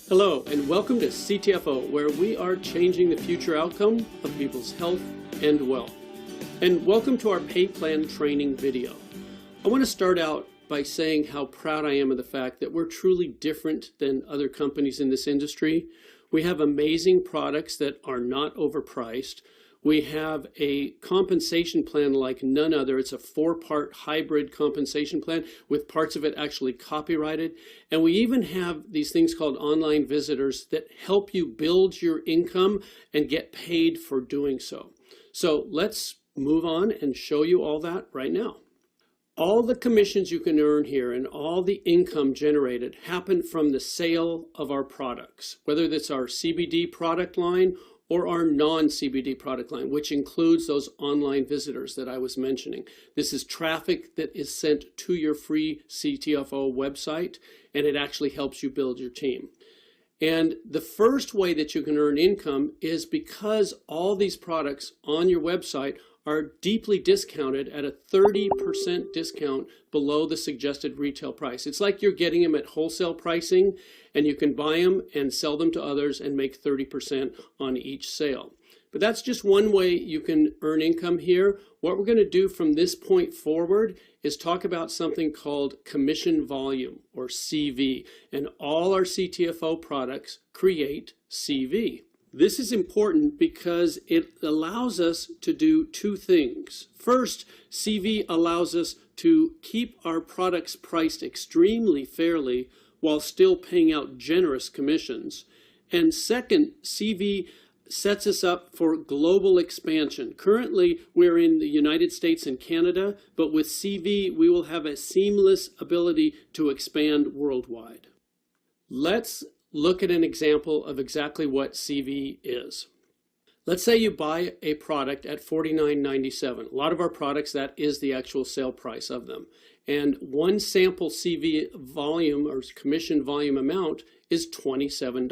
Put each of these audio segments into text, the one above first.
Hello, and welcome to CTFO, where we are changing the future outcome of people's health and wealth. And welcome to our pay plan training video. I want to start out by saying how proud I am of the fact that we're truly different than other companies in this industry. We have amazing products that are not overpriced. We have a compensation plan like none other. It's a 4-part hybrid compensation plan with parts of it actually copyrighted. And we even have these things called online visitors that help you build your income and get paid for doing so. So let's move on and show you all that right now. All the commissions you can earn here and all the income generated happen from the sale of our products, whether that's our CBD product line or our non-CBD product line, which includes those online visitors that I was mentioning. This is traffic that is sent to your free CTFO website, and it actually helps you build your team. And the first way that you can earn income is because all these products on your website are deeply discounted at a 30% discount below the suggested retail price. It's like you're getting them at wholesale pricing, and you can buy them and sell them to others and make 30% on each sale. But that's just one way you can earn income here. What we're going to do from this point forward is talk about something called commission volume, or CV, and all our CTFO products create CV. This is important because it allows us to do two things. First, CV allows us to keep our products priced extremely fairly while still paying out generous commissions. And second, CV sets us up for global expansion. Currently, we're in the United States and Canada, but with CV, we will have a seamless ability to expand worldwide. Let's look at an example of exactly what CV is. Let's say you buy a product at $49.97. A lot of our products, that is the actual sale price of them. And one sample CV volume or commission volume amount is $27.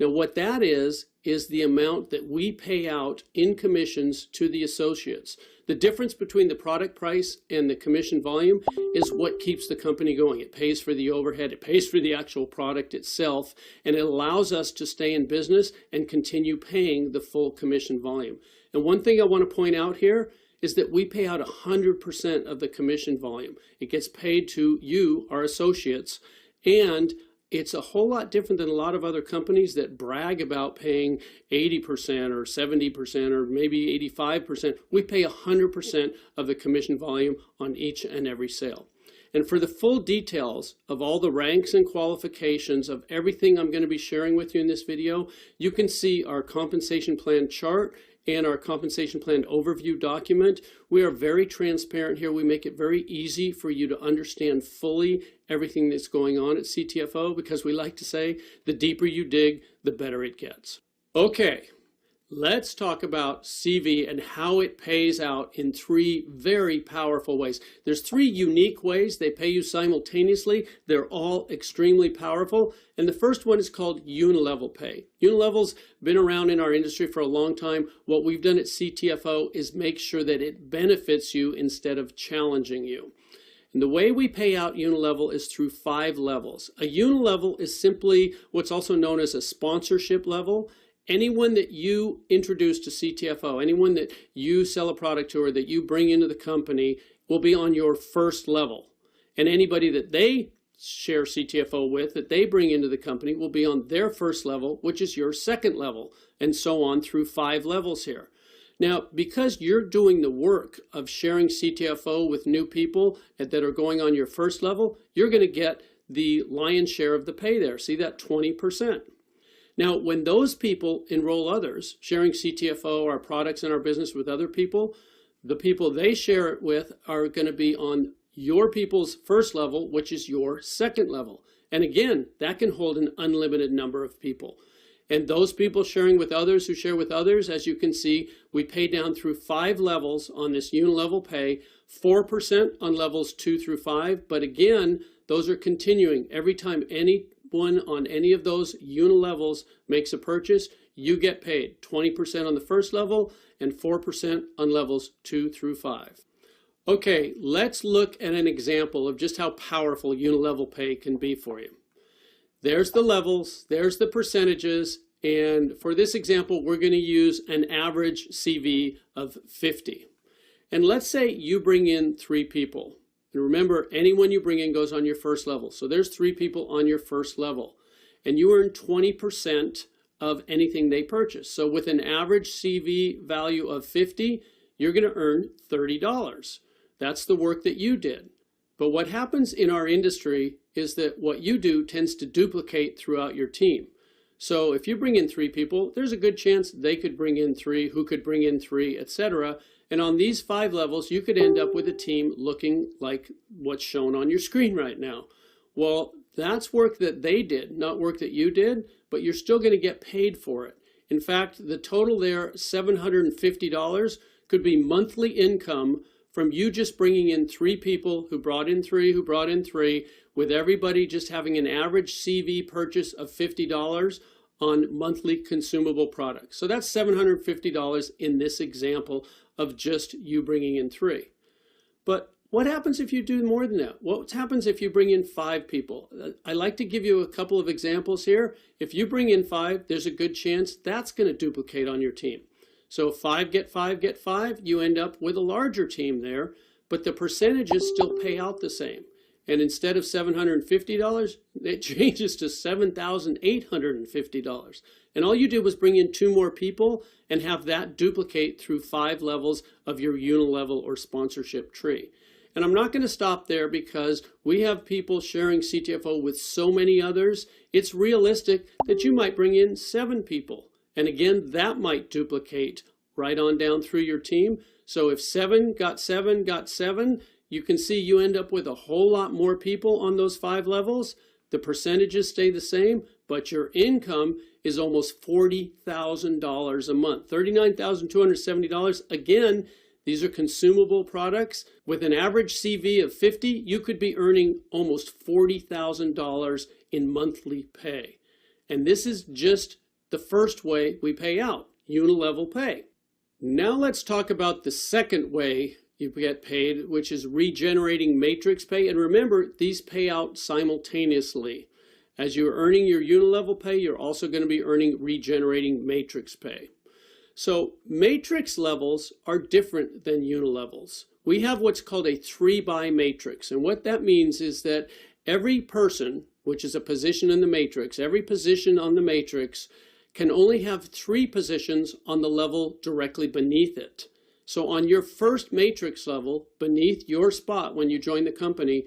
Now what that is the amount that we pay out in commissions to the associates. The difference between the product price and the commission volume is what keeps the company going. It pays for the overhead, it pays for the actual product itself, and it allows us to stay in business and continue paying the full commission volume. And one thing I want to point out here is that we pay out 100% of the commission volume. It gets paid to you, our associates, and it's a whole lot different than a lot of other companies that brag about paying 80% or 70% or maybe 85%. We pay 100% of the commission volume on each and every sale. And for the full details of all the ranks and qualifications of everything I'm going to be sharing with you in this video, you can see our compensation plan chart and our compensation plan overview document. We are very transparent here. We make it very easy for you to understand fully everything that's going on at CTFO, because we like to say the deeper you dig, the better it gets. Okay, let's talk about CV and how it pays out in 3 very powerful ways. There's 3 unique ways they pay you simultaneously. They're all extremely powerful. And the first one is called unilevel pay. Unilevel's been around in our industry for a long time. What we've done at CTFO is make sure that it benefits you instead of challenging you. And the way we pay out unilevel is through 5 levels. A unilevel is simply what's also known as a sponsorship level. Anyone that you introduce to CTFO, anyone that you sell a product to or that you bring into the company will be on your first level. And anybody that they share CTFO with, that they bring into the company, will be on their first level, which is your second level, and so on through 5 levels here. Now, because you're doing the work of sharing CTFO with new people that are going on your first level, you're going to get the lion's share of the pay there. See that 20%. Now, when those people enroll others, sharing CTFO, our products and our business with other people, the people they share it with are going to be on your people's first level, which is your second level. And again, that can hold an unlimited number of people. And those people sharing with others who share with others, as you can see, we pay down through 5 levels on this unilevel pay, 4% on levels 2 through 5. But again, those are continuing. Every time anyone on any of those unilevels makes a purchase, you get paid 20% on the first level and 4% on levels 2 through 5. Okay, let's look at an example of just how powerful unilevel pay can be for you. There's the levels, there's the percentages, and for this example, we're going to use an average CV of 50. And let's say you bring in 3 people. And remember, anyone you bring in goes on your first level. So there's 3 people on your first level. And you earn 20% of anything they purchase. So with an average CV value of 50, you're going to earn $30. That's the work that you did. But what happens in our industry is that what you do tends to duplicate throughout your team. So if you bring in 3 people, there's a good chance they could bring in 3, who could bring in 3, etc. And on these 5 levels, you could end up with a team looking like what's shown on your screen right now. Well, that's work that they did, not work that you did, but you're still going to get paid for it. In fact, the total there, $750, could be monthly income from you just bringing in 3 people who brought in 3, who brought in 3, with everybody just having an average CV purchase of $50 on monthly consumable products. So that's $750 in this example of just you bringing in 3. But what happens if you do more than that? What happens if you bring in 5 people? I like to give you a couple of examples here. If you bring in 5, there's a good chance that's going to duplicate on your team. So 5 get 5 get 5, you end up with a larger team there, but the percentages still pay out the same. And instead of $750, it changes to $7,850. And all you did was bring in 2 more people and have that duplicate through 5 levels of your unilevel or sponsorship tree. And I'm not going to stop there because we have people sharing CTFO with so many others. It's realistic that you might bring in 7 people. And again, that might duplicate right on down through your team. So if 7 got 7 got 7, you can see you end up with a whole lot more people on those 5 levels. The percentages stay the same, but your income is almost $40,000 a month, $39,270. Again, these are consumable products. With an average CV of 50, you could be earning almost $40,000 in monthly pay. And this is just the first way we pay out, unilevel pay. Now let's talk about the second way you get paid, which is regenerating matrix pay. And remember, these pay out simultaneously. As you're earning your unilevel pay, you're also going to be earning regenerating matrix pay. So matrix levels are different than unilevels. We have what's called a 3-by matrix. And what that means is that every person, which is a position in the matrix, every position on the matrix can only have 3 positions on the level directly beneath it. So on your first matrix level, beneath your spot when you join the company,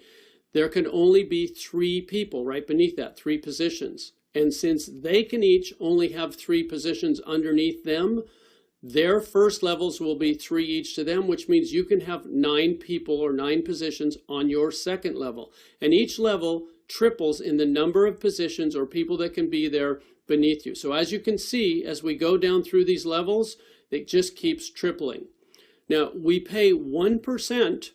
there can only be 3 people right beneath that, 3 positions. And since they can each only have 3 positions underneath them, their first levels will be 3 each to them, which means you can have 9 people or 9 positions on your second level. And each level triples in the number of positions or people that can be there beneath you. So as you can see, as we go down through these levels, it just keeps tripling. Now, we pay 1%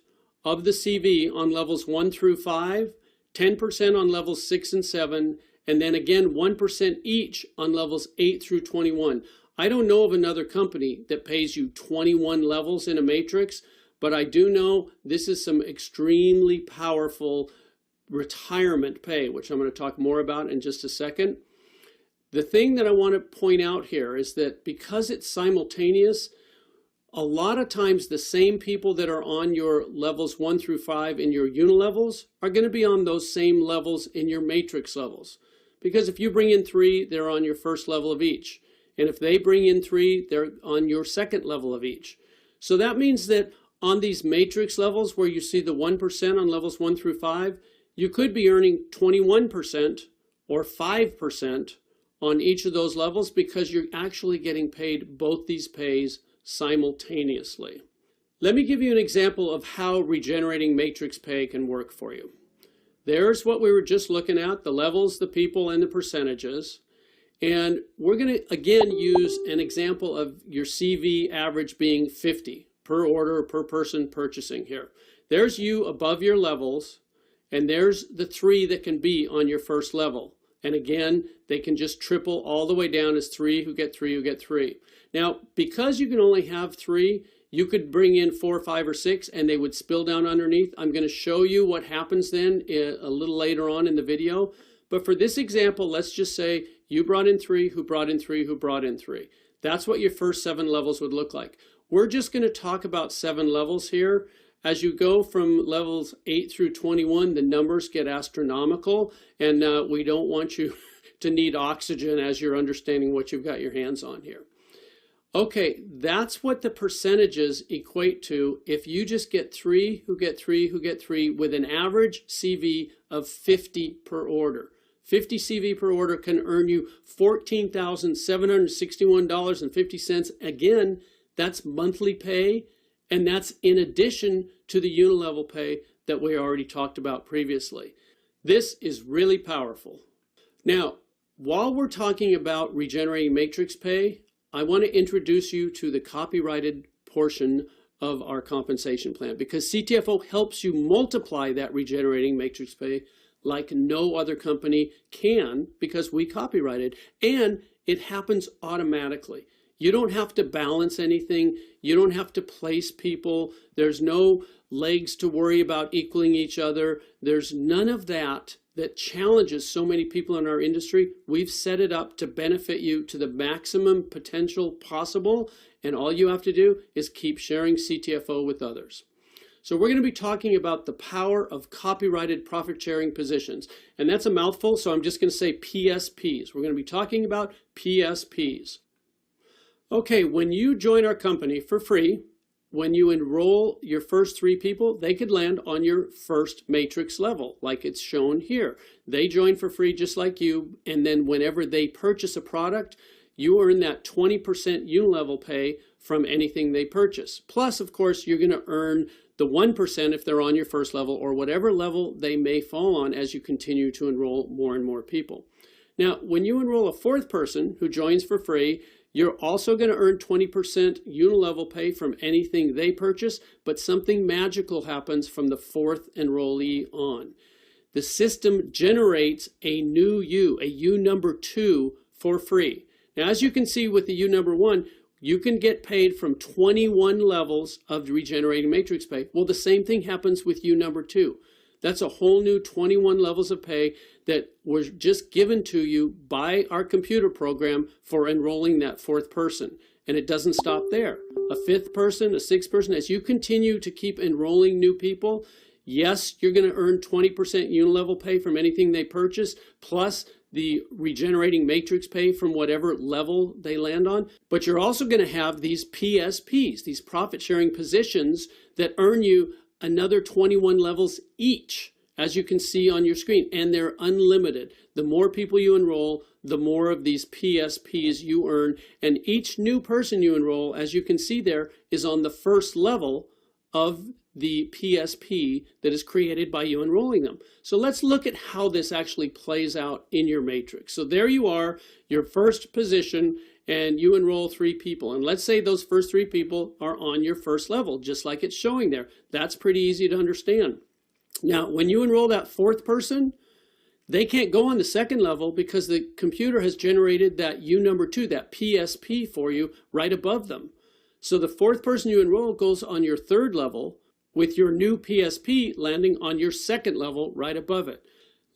of the CV on levels 1 through 5, 10% on levels 6 and 7, and then again 1% each on levels 8 through 21. I don't know of another company that pays you 21 levels in a matrix, but I do know this is some extremely powerful retirement pay, which I'm going to talk more about in just a second. The thing that I want to point out here is that because it's simultaneous, a lot of times the same people that are on your levels 1 through 5 in your unilevels are going to be on those same levels in your matrix levels. Because if you bring in 3, they're on your first level of each. And if they bring in 3, they're on your second level of each. So that means that on these matrix levels where you see the 1% on levels 1 through 5, you could be earning 21% or 5% on each of those levels because you're actually getting paid both these pays simultaneously. Let me give you an example of how regenerating matrix pay can work for you. There's what we were just looking at, the levels, the people, and the percentages. And we're going to, again, use an example of your CV average being 50 per order or per person purchasing here. There's you above your levels, and there's the 3 that can be on your first level. And again, they can just triple all the way down as 3 who get 3 who get 3. Now, because you can only have 3, you could bring in 4, 5, or 6, and they would spill down underneath. I'm going to show you what happens then a little later on in the video. But for this example, let's just say you brought in 3, who brought in 3, who brought in 3. That's what your first 7 levels would look like. We're just going to talk about 7 levels here. As you go from levels 8 through 21, the numbers get astronomical, and we don't want you to need oxygen as you're understanding what you've got your hands on here. Okay, that's what the percentages equate to if you just get 3 who get 3 who get 3 with an average CV of 50 per order. 50 CV per order can earn you $14,761.50. Again, that's monthly pay, and that's in addition to the unilevel pay that we already talked about previously. This is really powerful. Now, while we're talking about regenerating matrix pay, I want to introduce you to the copyrighted portion of our compensation plan, because CTFO helps you multiply that regenerating matrix pay like no other company can, because we copyright it, and it happens automatically. You don't have to balance anything. You don't have to place people. There's no legs to worry about equaling each other. There's none of that that challenges so many people in our industry. We've set it up to benefit you to the maximum potential possible, and all you have to do is keep sharing CTFO with others. So we're going to be talking about the power of copyrighted profit-sharing positions. And that's a mouthful, so I'm just going to say PSPs. We're going to be talking about PSPs. Okay, when you join our company for free, when you enroll your first 3 people, they could land on your first matrix level, like it's shown here. They join for free just like you, and then whenever they purchase a product, you earn that 20% unilevel pay from anything they purchase. Plus, of course, you're going to earn the 1% if they're on your first level, or whatever level they may fall on as you continue to enroll more and more people. Now, when you enroll a 4th person who joins for free, you're also going to earn 20% unilevel pay from anything they purchase, but something magical happens from the 4th enrollee on. The system generates a new U, a U number 2, for free. Now, as you can see with the U number 1, you can get paid from 21 levels of regenerating matrix pay. Well, the same thing happens with U number 2. That's a whole new 21 levels of pay that was just given to you by our computer program for enrolling that 4th person. And it doesn't stop there. A 5th person, a 6th person, as you continue to keep enrolling new people, yes, you're going to earn 20% unilevel pay from anything they purchase, plus the regenerating matrix pay from whatever level they land on. But you're also going to have these PSPs, these profit sharing positions, that earn you another 21 levels each, as you can see on your screen, and they're unlimited. The more people you enroll, the more of these PSPs you earn, and each new person you enroll, as you can see there, is on the first level of the PSP that is created by you enrolling them. So let's look at how this actually plays out in your matrix. So there you are, your first position, and you enroll 3 people. And let's say those first 3 people are on your first level, just like it's showing there. That's pretty easy to understand. Now, when you enroll that 4th person, they can't go on the 2nd level because the computer has generated that U number 2, that PSP for you right above them. So the 4th person you enroll goes on your 3rd level, with your new PSP landing on your 2nd level right above it.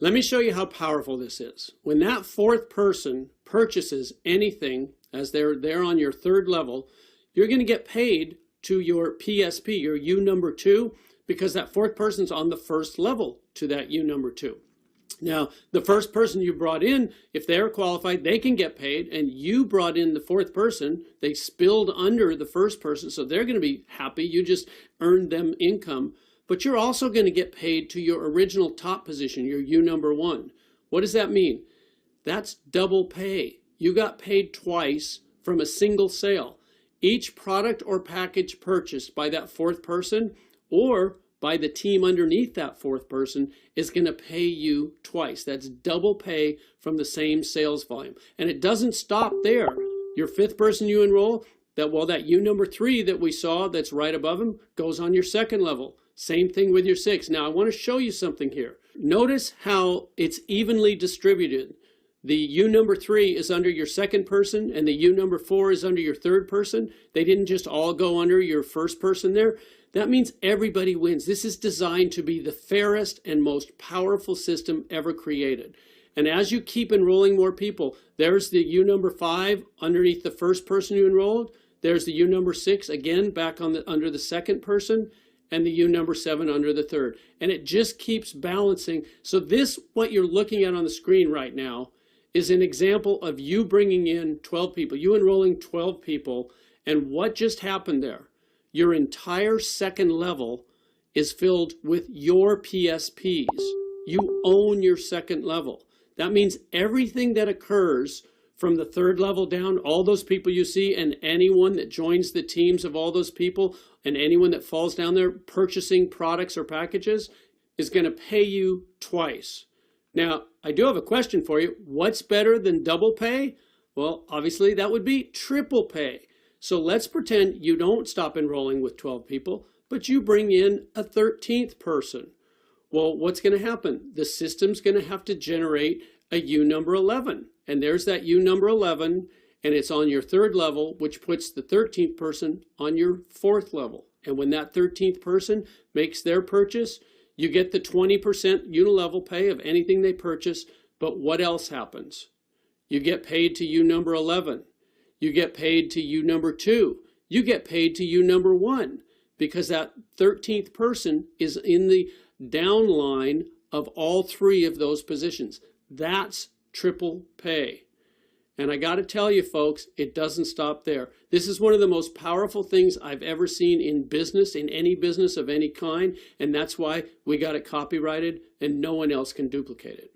Let me show you how powerful this is. When that 4th person purchases anything, as they're there on your 3rd level, you're going to get paid to your PSP, your U number 2, because that 4th person's on the 1st level to that U number 2. Now, the first person you brought in, if they're qualified, they can get paid, and you brought in the 4th person. They spilled under the 1st person, so they're going to be happy. You just earned them income. But you're also going to get paid to your original top position, your U number 1. What does that mean? That's double pay. You got paid twice from a single sale. Each product or package purchased by that 4th person or by the team underneath that 4th person is going to pay you twice. That's double pay from the same sales volume. And it doesn't stop there. Your 5th person you enroll, that U number 3 that we saw that's right above him goes on your 2nd level. Same thing with your 6th. Now I want to show you something here. Notice how it's evenly distributed. The U number 3 is under your 2nd person, and the U number 4 is under your 3rd person. They didn't just all go under your 1st person there. That means everybody wins. This is designed to be the fairest and most powerful system ever created. And as you keep enrolling more people, there's the U number 5 underneath the first person you enrolled. There's the U number 6 again back on under the second person, and the U number 7 under the third. And it just keeps balancing. So this, what you're looking at on the screen right now, is an example of you bringing in 12 people, you enrolling 12 people, and what just happened there? Your entire second level is filled with your PSPs. You own your second level. That means everything that occurs from the third level down, all those people you see, and anyone that joins the teams of all those people, and anyone that falls down there purchasing products or packages, is going to pay you twice. Now, I do have a question for you. What's better than double pay? Well, obviously that would be triple pay. So let's pretend you don't stop enrolling with 12 people, but you bring in a 13th person. Well, what's going to happen? The system's going to have to generate a U number 11. And there's that U number 11, and it's on your third level, which puts the 13th person on your fourth level. And when that 13th person makes their purchase, you get the 20% unilevel pay of anything they purchase. But what else happens? You get paid to U number 11. You get paid to U number 2. You get paid to U number 1, because that 13th person is in the downline of all three of those positions. That's triple pay. And I got to tell you, folks, it doesn't stop there. This is one of the most powerful things I've ever seen in business, in any business of any kind, and that's why we got it copyrighted and no one else can duplicate it.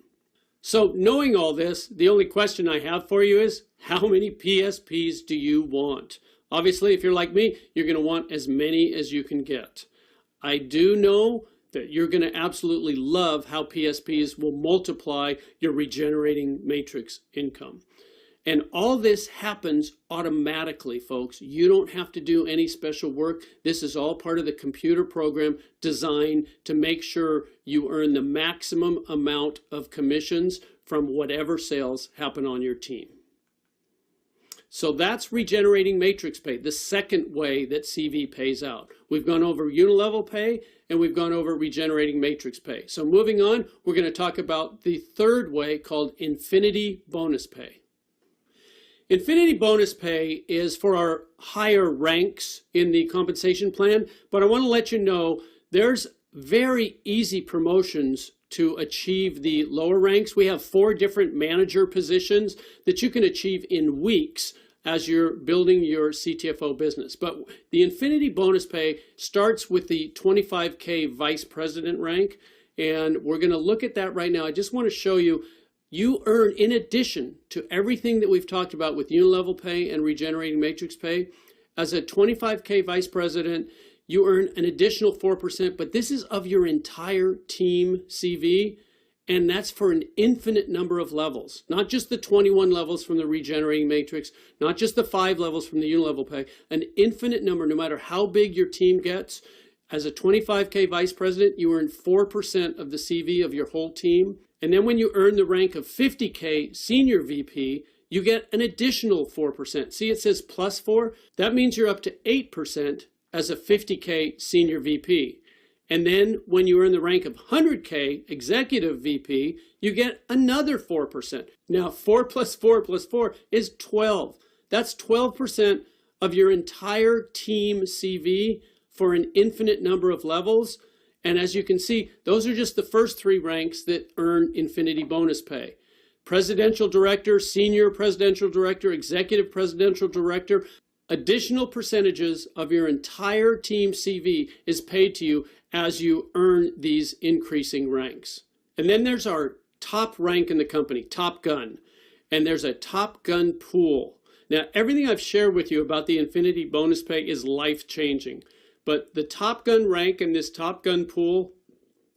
So knowing all this, the only question I have for you is, how many PSPs do you want? Obviously, if you're like me, you're going to want as many as you can get. I do know that you're going to absolutely love how PSPs will multiply your regenerating matrix income. And all this happens automatically, folks. You don't have to do any special work. This is all part of the computer program designed to make sure you earn the maximum amount of commissions from whatever sales happen on your team. So that's regenerating matrix pay, the second way that CV pays out. We've gone over unilevel pay and we've gone over regenerating matrix pay. So moving on, we're going to talk about the third way called infinity bonus pay. Infinity bonus pay is for our higher ranks in the compensation plan, but I want to let you know there's very easy promotions to achieve the lower ranks. We have 4 different manager positions that you can achieve in weeks as you're building your CTFO business. But the infinity bonus pay starts with the 25K vice president rank, and we're going to look at that right now. I just want to show you, you earn, in addition to everything that we've talked about with unilevel pay and regenerating matrix pay, as a 25K vice president, you earn an additional 4%, but this is of your entire team CV, and that's for an infinite number of levels, not just the 21 levels from the regenerating matrix, not just the 5 levels from the unilevel pay, an infinite number, no matter how big your team gets. As a 25K vice president, you earn 4% of the CV of your whole team. And then when you earn the rank of 50K senior VP, you get an additional 4%. See, it says plus 4. That means you're up to 8% as a 50K senior VP. And then when you earn the rank of 100K executive VP, you get another 4%. Now 4 plus 4 plus 4 is 12. That's 12% of your entire team CV for an infinite number of levels. And as you can see, those are just the first 3 ranks that earn infinity bonus pay. Presidential director, senior presidential director, executive presidential director. Additional percentages of your entire team CV is paid to you as you earn these increasing ranks. And then there's our top rank in the company, Top Gun. And there's a Top Gun pool. Now, everything I've shared with you about the infinity bonus pay is life-changing. But the Top Gun rank and this Top Gun pool,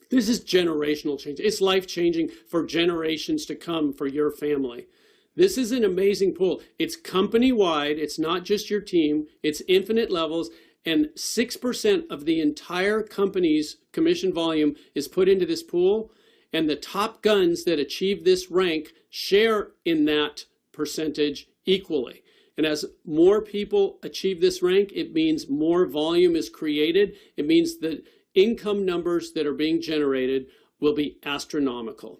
this is generational change. It's life-changing for generations to come for your family. This is an amazing pool. It's company-wide. It's not just your team. It's infinite levels. And 6% of the entire company's commission volume is put into this pool. And the top guns that achieve this rank share in that percentage equally. And as more people achieve this rank, it means more volume is created. It means the income numbers that are being generated will be astronomical.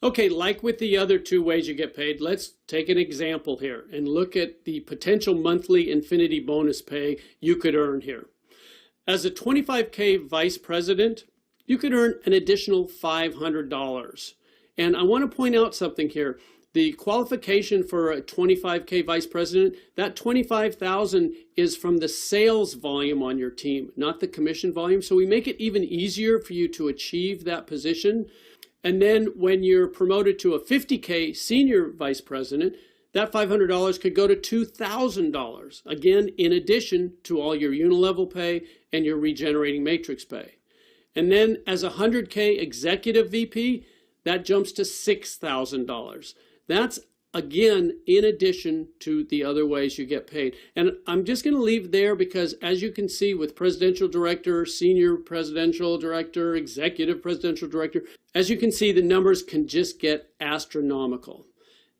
Okay, like with the other two ways you get paid, let's take an example here and look at the potential monthly infinity bonus pay you could earn here. As a 25K vice president, you could earn an additional $500. And I want to point out something here. The qualification for a 25K vice president, that $25,000 is from the sales volume on your team, not the commission volume. So we make it even easier for you to achieve that position. And then when you're promoted to a 50K senior vice president, that $500 could go to $2,000, again, in addition to all your unilevel pay and your regenerating matrix pay. And then as a 100K executive VP, that jumps to $6,000. That's, again, in addition to the other ways you get paid. And I'm just going to leave there because, as you can see with presidential director, senior presidential director, executive presidential director, as you can see, the numbers can just get astronomical.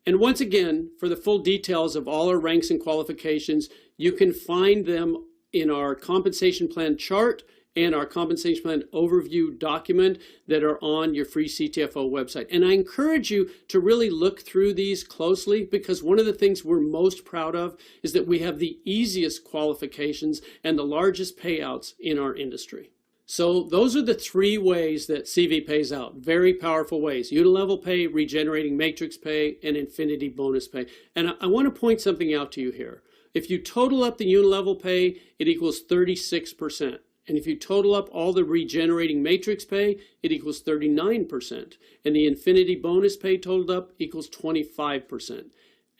And once again, for the full details of all our ranks and qualifications, you can find them in our compensation plan chart and our compensation plan overview document that are on your free CTFO website. And I encourage you to really look through these closely, because one of the things we're most proud of is that we have the easiest qualifications and the largest payouts in our industry. So those are the three ways that CV pays out. Very powerful ways: unilevel pay, regenerating matrix pay, and infinity bonus pay. And I want to point something out to you here. If you total up the unilevel pay, it equals 36%. And if you total up all the regenerating matrix pay, it equals 39%. And the infinity bonus pay totaled up equals 25%.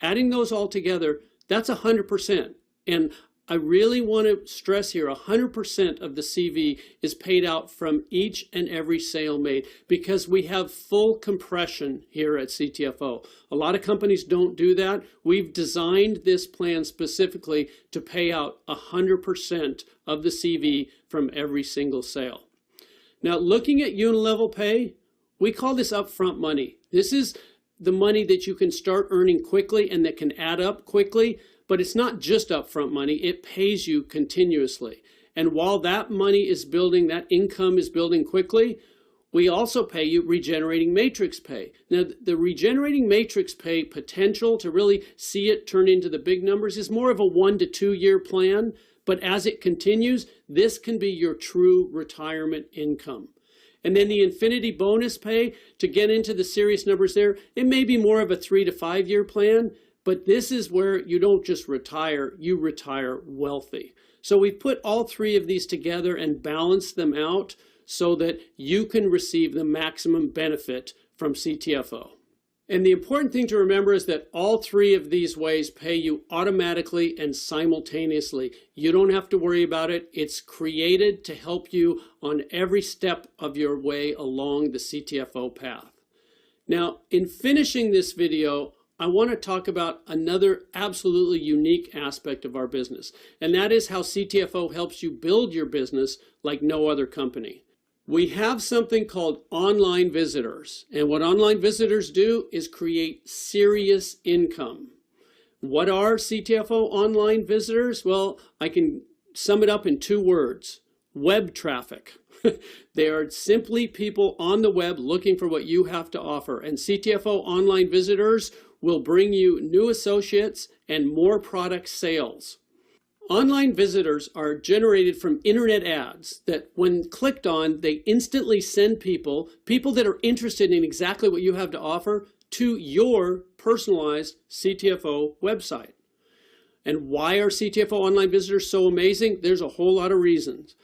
Adding those all together, that's 100%. And I really want to stress here, 100% of the CV is paid out from each and every sale made, because we have full compression here at CTFO. A lot of companies don't do that. We've designed this plan specifically to pay out 100% of the CV from every single sale. Now, looking at unilevel pay, we call this upfront money. This is the money that you can start earning quickly and that can add up quickly. But it's not just upfront money, it pays you continuously. And while that money is building, that income is building quickly, we also pay you regenerating matrix pay. Now, the regenerating matrix pay potential to really see it turn into the big numbers is more of a 1 to 2 year plan. But as it continues, this can be your true retirement income. And then the infinity bonus pay, to get into the serious numbers there, it may be more of a 3 to 5 year plan. But this is where you don't just retire, you retire wealthy. So we've put all three of these together and balanced them out so that you can receive the maximum benefit from CTFO. And the important thing to remember is that all three of these ways pay you automatically and simultaneously. You don't have to worry about it. It's created to help you on every step of your way along the CTFO path. Now, in finishing this video, I want to talk about another absolutely unique aspect of our business, and that is how CTFO helps you build your business like no other company. We have something called online visitors, and what online visitors do is create serious income. What are CTFO online visitors? Well, I can sum it up in 2 words: web traffic. They are simply people on the web looking for what you have to offer, and CTFO online visitors will bring you new associates and more product sales. Online visitors are generated from internet ads that, when clicked on, they instantly send people that are interested in exactly what you have to offer to your personalized CTFO website. And why are CTFO online visitors so amazing? There's a whole lot of reasons.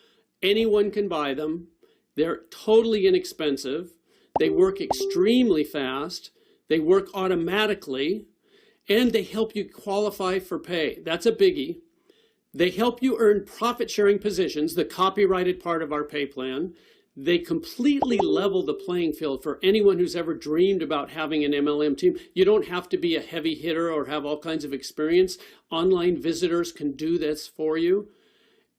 Anyone can buy them. They're totally inexpensive. They work extremely fast. They work automatically, and they help you qualify for pay. That's a biggie. They help you earn profit-sharing positions, the copyrighted part of our pay plan. They completely level the playing field for anyone who's ever dreamed about having an MLM team. You don't have to be a heavy hitter or have all kinds of experience. Online visitors can do this for you.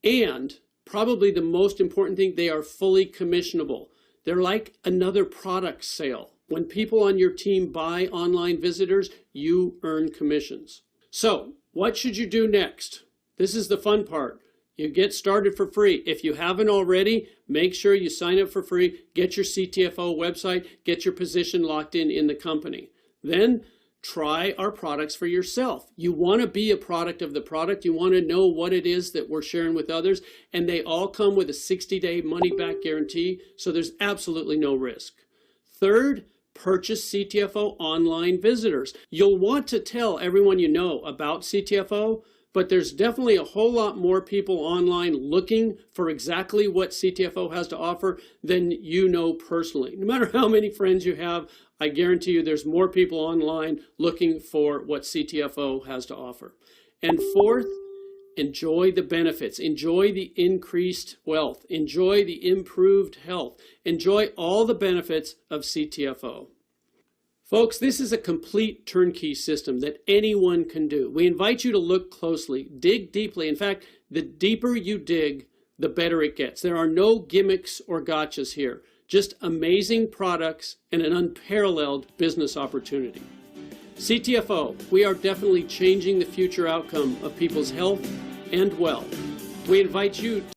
And probably the most important thing, they are fully commissionable. They're like another product sale. When people on your team buy online visitors, you earn commissions. So what should you do next? This is the fun part. You get started for free. If you haven't already, make sure you sign up for free, get your CTFO website, get your position locked in the company. Then try our products for yourself. You want to be a product of the product. You want to know what it is that we're sharing with others. And they all come with a 60-day money-back guarantee, so there's absolutely no risk. Third, purchase CTFO online visitors. You'll want to tell everyone you know about CTFO, but there's definitely a whole lot more people online looking for exactly what CTFO has to offer than you know personally. No matter how many friends you have, I guarantee you there's more people online looking for what CTFO has to offer. And fourth, enjoy the benefits, enjoy the increased wealth, enjoy the improved health, enjoy all the benefits of CTFO. Folks, this is a complete turnkey system that anyone can do. We invite you to look closely, dig deeply. In fact, the deeper you dig, the better it gets. There are no gimmicks or gotchas here, just amazing products and an unparalleled business opportunity. CTFO, we are definitely changing the future outcome of people's health and wealth. We invite you